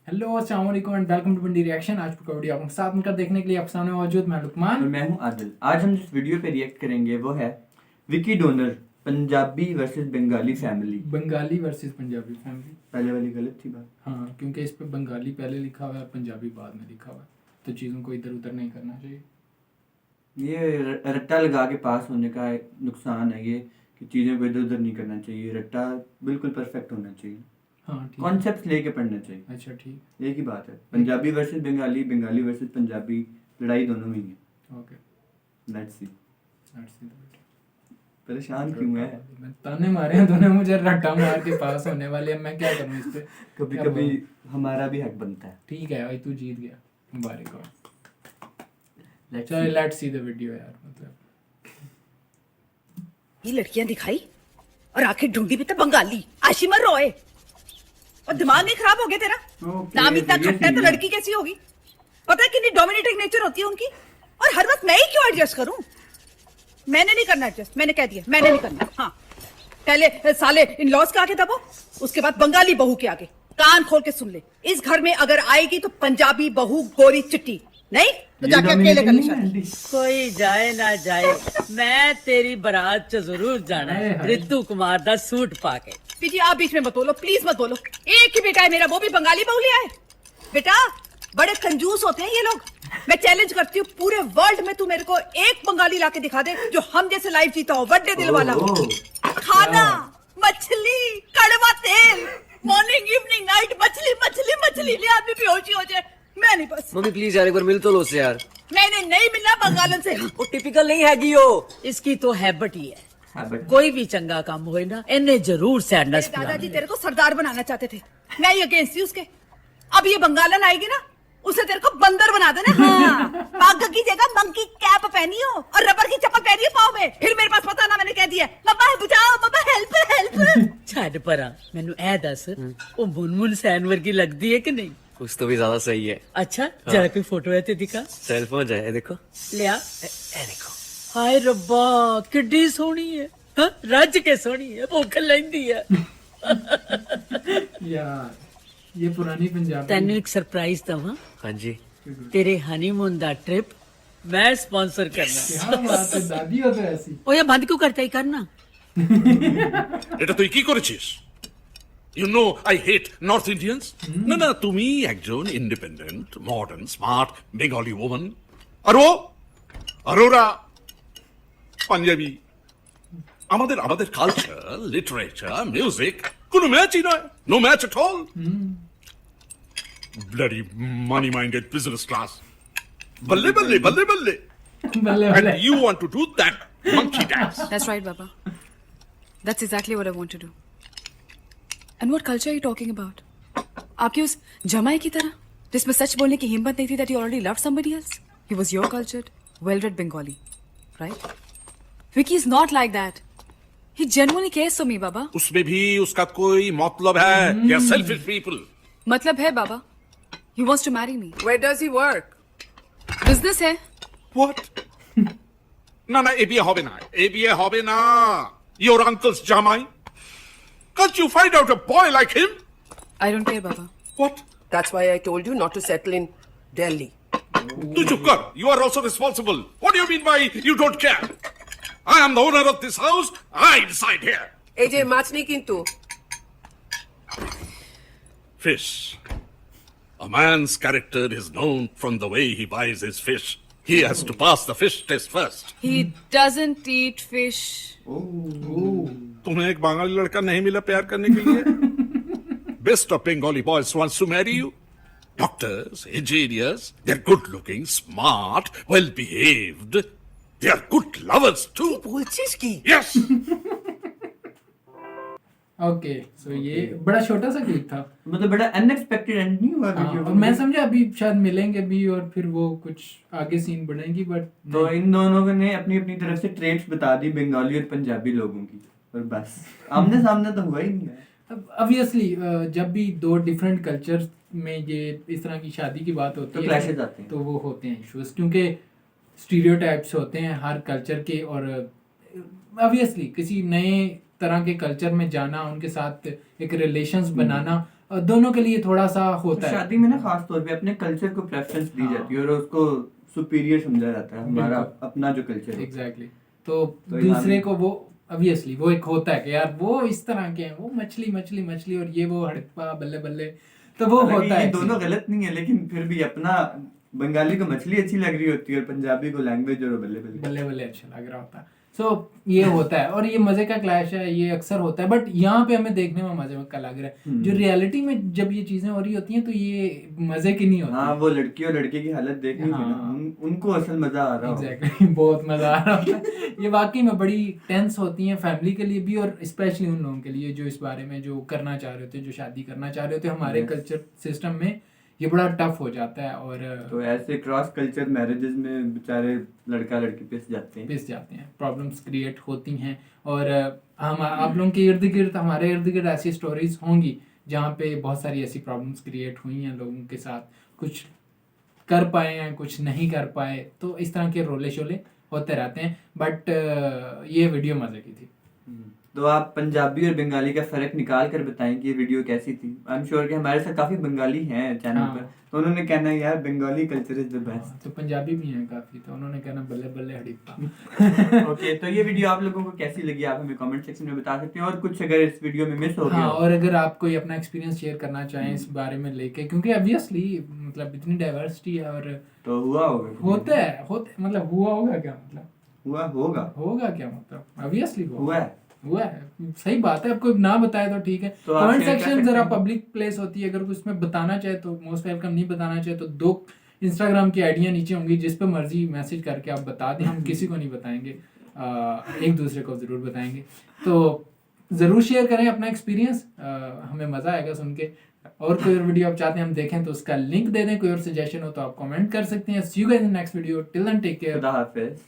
Hello अस्सलाम वालेकुम and welcome to Bandi reaction. आज का वीडियो आपके साथ मिलकर देखने के लिए आपके सामने मौजूद मैं लुकमान और मैं हूं आदिल। आज हम जिस वीडियो पे रिएक्ट करेंगे वो है Vicky donor Punjabi versus Bengali family. Bengali versus Punjabi family. पहले वाली गलत थी बात। हाँ, क्योंकि इस पे बंगाली पहले लिखा हुआ है, पंजाबी बाद में लिखा हुआ है, तो चीज़ों को इधर उधर नहीं करना चाहिए। ये रट्टा लगा के पास होने का एक नुकसान है ये कि चीज़ों को इधर उधर नहीं करना चाहिए। रट्टा बिल्कुल परफेक्ट होना चाहिए, हाँ ठीक है। कॉन्सेप्ट लेके पढ़ना चाहिए। अच्छा ठीक, एक ही बात है। पंजाबी वर्सेस बंगाली, बंगाली वर्सेस पंजाबी, लड़ाई दोनों में ही है। Okay let's see. Let's see the video. परेशान क्यों है? मैं ताने मारे हैं तूने मुझे, रट्टा मार के पास होने वाले, अब मैं क्या करूँ इस पे? कभी क्या कभी बोलूं? हमारा भी हक बनता है। ठीक है भाई, तू जीत गया, मुबारक हो। Let's चलो see. Let's see the video यार। मतलब ये लड़कियां दिखाई और आखिर ढूंढी भी तो बंगाली आशिमा रॉय। और दिमाग नहीं खराब हो गया तेरा? Okay, नाम इतना serious खट्टा है तो नहीं है। लड़की कैसी होगी? पता है कितनी डोमिनेटिंग नेचर होती है उनकी। और हर वक्त मैं ही क्यों एडजस्ट करूं? मैंने नहीं करना एडजस्ट, मैंने कह दिया मैंने नहीं करना। हाँ, पहले साले इन लॉज के आगे दबो, उसके बाद बंगाली बहू के आगे। कान खोल के सुन ले, इस घर में अगर आएगी तो पंजाबी बहू गोरी चिट्टी, नहीं तो ये जाके अकेले कर ले dominating शादी। नहीं है, कोई जाए ना जाए मैं तेरी बारात च जरूर जाना है हाय। रितु कुमार दा सूट पाके। पीजी आप बीच में मत बोलो, प्लीज मत बोलो। एक ही बेटा है मेरा, वो भी बंगाली बहू ले आए। बेटा बड़े कंजूस होते हैं ये लोग। मैं चैलेंज करती हूँ, पूरे वर्ल्ड में तू मेरे को एक बंगाली लाके दिखा दे जो हम जैसे लाइफ जीता हो, बड्डे दिल वाला हो। ओह, खाना, मछली, कड़वा तेल, मॉर्निंग इवनिंग नाइट, मछली मछली मछली ले आदमी बेहोशी हो जाए। मैं नहीं, बस मम्मी प्लीज यार एक बार मिल तो लो उससे यार। मैंने नहीं मिलना बंगालन से। वो टिपिकल नहीं हैगी हो, इसकी तो हैबिट ही है। हाँ, but कोई भी चंगा काम होए ना इन्हें जरूर सैडनेस मेरे दादाजी तेरे को सरदार बनाना चाहते थे, मैं ही अगेंस्ट थी उसके। अब ये बंगालन आएगी ना, उसे तेरे को बंदर बना देना। हाँ, पग की जगह मंकी कैप पहनी हो और रबर की चप्पल पहनी हो पाँव में। फिर मेरे पास पता ना, मैंने कह दिया मम्मा बचाओ, मम्मा हेल्प हेल्प। छड़ परा मैनू ए दस वो मुनमुन सैन वर्गी लगदी है कि नहीं? कुछ तो भी ज्यादा सही है। अच्छा जरा कोई फोटो है ते दिखा। सेल फोन जाए देखो। लिया। ए देखो। हाय रब्बा किड्डी सोहनी है, हाँ? रज के सोहनी है, भुख लैंदी है। यार ये पुरानी पंजाबी। तेनू एक सरप्राइज दवा, हाँ जी। तेरे हनीमून दा ट्रिप मैं स्पॉन्सर करना। क्या बात है, दादी हो तो ऐसी। ओ या बंद क्यों करता ही करना? এটা তুই কি করেছিস? You know I hate North Indians. না না, তুমি একজন independent modern smart Bengali woman, আর ওরা পাঞ্জাবি। আমাদের আমাদের কালচার, লিটারেচার, মিউজিক কোনো ম্যাচই নয়। No match at all. Bloody money minded business class. বল্লে বল্লে বল্লে বল্লে। भले And भले। you want to do that monkey dance. That's right, Baba. That's exactly what I want to do. And what culture are you talking about? आपके उस जमाई की तरह जिसमें सच बोलने की हिम्मत नहीं थी that you already loved somebody else? He was your cultured, well-read Bengali, right? Vicky is not like that. He genuinely cares for me, Baba. उसमें भी उसका कोई मतलब है। They are selfish people. मतलब है, Baba. He wants to marry me. Where does he work? Business है. What? না না, এ বিয়ে হবে না, এ বিয়ে হবে না। Your uncle's জামাই। Can't you find out a boy like him? I don't care, Baba. What? That's why I told you not to settle in Delhi. তুই চুপ কর। You are also responsible. What do you mean by you don't care? I am the owner of this house. I decide here. এই যে মাছ নেই কিন্তু। Fish. A man's character is known from the way he buys his fish. He has to pass the fish test first. He doesn't eat fish. तुम्हें एक बंगाली लड़का नहीं मिला प्यार करने के लिए? Best of Bengali boys wants to marry you. Doctors, engineers, they're good looking, smart, well behaved. They are good lovers too. বলছিস কি? Yes. ओके, सो ये बड़ा छोटा सा क्लिप था। मतलब बड़ा अनएक्सपेक्टेड एंड नहीं हुआ हाँ, वीडियो और मैं समझा अभी शायद मिलेंगे भी और फिर वो कुछ आगे सीन बढ़ेंगी, बट तो इन दोनों ने अपनी अपनी तरफ से ट्रेड्स बता दी बंगाली और पंजाबी लोगों की, और बस आमने सामने तो हुआ ही नहीं है। ऑब्वियसली जब भी दो डिफरेंट कल्चर में ये इस तरह की शादी की बात होती तो है clashes आते हैं। तो वो होते हैं इश्यूज, क्योंकि स्टीरियोटाइप्स होते हैं हर कल्चर के, और ऑब्वियसली किसी नए तरह के कल्चर में जाना, उनके साथ एक रिलेशंस बनाना दोनों के लिए थोड़ा सा होता है। शादी में ना खास तौर पे अपने कल्चर को प्रेफरेंस दी हाँ। जाती है और उसको सुपीरियर समझा जाता है, हमारा बिल्कुल। अपना जो कल्चर है। एग्जैक्टली तो तो यहाँ दूसरे भी- को वो ऑब्वियसली वो एक होता है कि यार वो इस तरह के हैं, वो मछली मछली मछली और ये वो हड़प्पा बल्ले बल्ले, तो वो हालांकि होता ये है दोनों actually। गलत नहीं है, लेकिन फिर भी अपना बंगाली को मछली अच्छी लग रही होती है और पंजाबी को लैंग्वेज और बल्ले बल्ले। बल्ले बल्ले अच्छा लग रहा होता है। सो ये होता है और ये मजे का क्लैश है, ये अक्सर होता है, बट यहाँ पे हमें देखने में मजे का लग रहा है। जो रियलिटी में जब ये चीजें हो रही होती हैं तो ये मजे की नहीं होती। हाँ, वो लड़की और लड़के की हालत देखनी थी ना, हाँ। उनको असल मजा आ रहा होगा। एग्जैक्टली बहुत मजा आ रहा होता है। ये वाकई में बड़ी टेंस होती हैं फैमिली के लिए भी और स्पेशली उन लोगों के लिए जो इस बारे में जो करना चाह रहे होते हैं, जो शादी करना चाह रहे होते हैं। हमारे कल्चर सिस्टम में ये बड़ा टफ हो जाता है और तो ऐसे क्रॉस कल्चर मैरिजेस में बेचारे लड़का लड़की पिस जाते हैं। पिस जाते हैं, प्रॉब्लम्स क्रिएट होती हैं और हम आप लोगों के इर्द गिर्द, हमारे इर्द गिर्द ऐसी स्टोरीज होंगी जहाँ पे बहुत सारी ऐसी प्रॉब्लम्स क्रिएट हुई हैं लोगों के साथ, कुछ कर पाए हैं कुछ नहीं कर पाए, तो इस तरह के रोले शोले होते रहते हैं। बट ये वीडियो मजे की थी। तो आप पंजाबी और बंगाली का फर्क निकाल कर बताएं कि ये वीडियो कैसी थी। आई एम श्योर कि हमारे साथ काफी बंगाली हैं चैनल हाँ। पर, तो उन्होंने कहना है यार Bengali culture is the best. तो पंजाबी भी हैं काफी, तो उन्होंने कहना बल्ले बल्ले हड़प्पा। ओके, तो ये वीडियो आप लोगों को कैसी लगी आप हमें कमेंट सेक्शन में बता सकते हैं, और कुछ अगर इस वीडियो में मिस हो गया हाँ, हो। और अगर आप कोई अपना एक्सपीरियंस शेयर करना चाहें इस बारे में लेके, क्योंकि ऑब्वियसली मतलब इतनी डाइवर्सिटी है और तो हुआ होगा, होते मतलब हुआ होगा क्या, मतलब हुआ होगा क्या मतलब ऑब्वियसली हुआ है। हुआ है। सही बात है, आपको ना बताए तो ठीक है। तो आप कमेंट share कर सेक्शन सकते जरा हैं। पब्लिक प्लेस होती है, अगर कुछ में बताना चाहे तो मोस्ट वेलकम, नहीं बताना चाहे तो 2 इंस्टाग्राम की आइडिया नीचे होंगी, जिस पे मर्जी मैसेज करके आप बता दें, हम किसी को नहीं बताएंगे, एक दूसरे को जरूर बताएंगे। तो जरूर शेयर करें अपना एक्सपीरियंस, हमें मजा आएगा सुन के। और कोई और वीडियो आप चाहते हैं हम देखें तो उसका लिंक दे दें, कोई और सजेशन हो तो आप कमेंट कर सकते हैं। See you guys in next video, till then take care, खुदा हाफिज।